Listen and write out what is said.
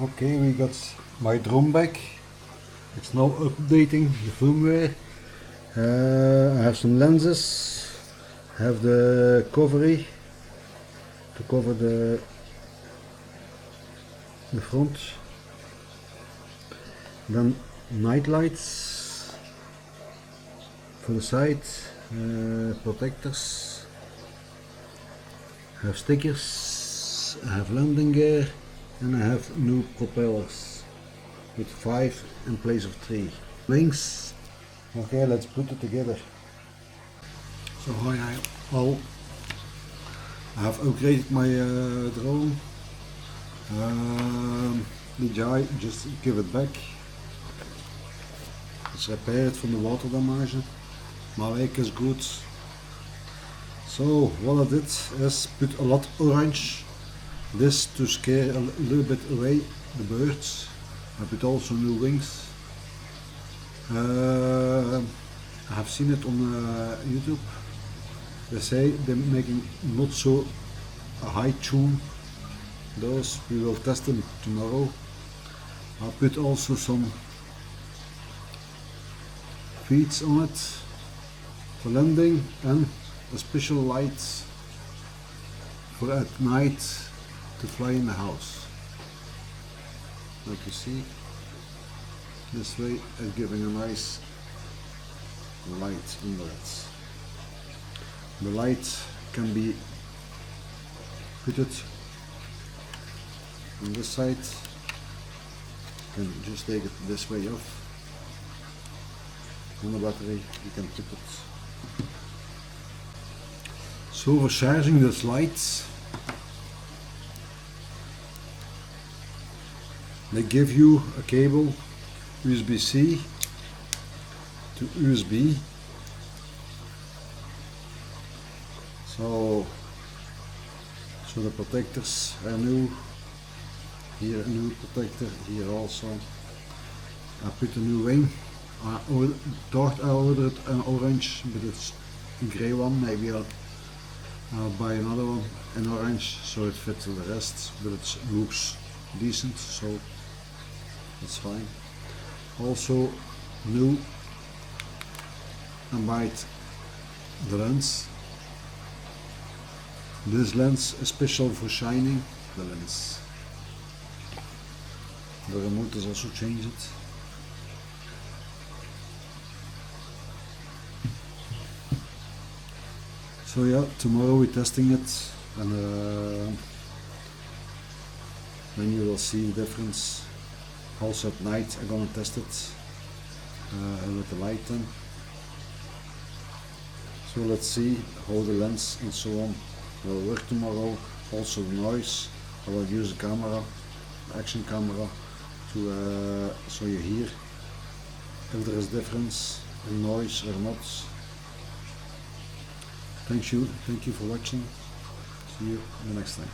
Okay, we got my drone back. It's now updating the firmware. I have some lenses. I have the covery to cover the front. Then night lights for the side, protectors. I have stickers. I have landing gear. And I have new propellers with 5 in place of 3 wings. Okay, let's put it together. So I have upgraded my drone. DJI just give it back. It's repaired from the water damage. My work is good. So what I did is put a lot orange. This to scare a little bit away the birds. I put also new wings. I have seen it on YouTube. They say they're making not so a high tune. Those we will test them tomorrow. I put also some feeds on it for landing and a special light for at night to fly in the house. Like you see, this way is giving a nice light under it. The light can be fitted on this side. You can just take it this way off. On the battery you can put it. So for charging this light, they give you a cable USB-C to USB. So the protectors are new. Here a new protector, here also. I put a new wing. I thought I ordered an orange, but it's a grey one. Maybe I'll buy another one in orange so it fits the rest, but it looks decent, so that's fine. Also new, I bought the lens. This lens is special for shining the lens. The remote is also changed. So yeah, tomorrow we're testing it, and then you will see the difference. Also at night I'm gonna test it with the light then. So let's see how the lens and so on will work tomorrow. Also the noise, I will use a camera, action camera, to so you hear if there is difference in noise or not. Thank you for watching. See you in the next time.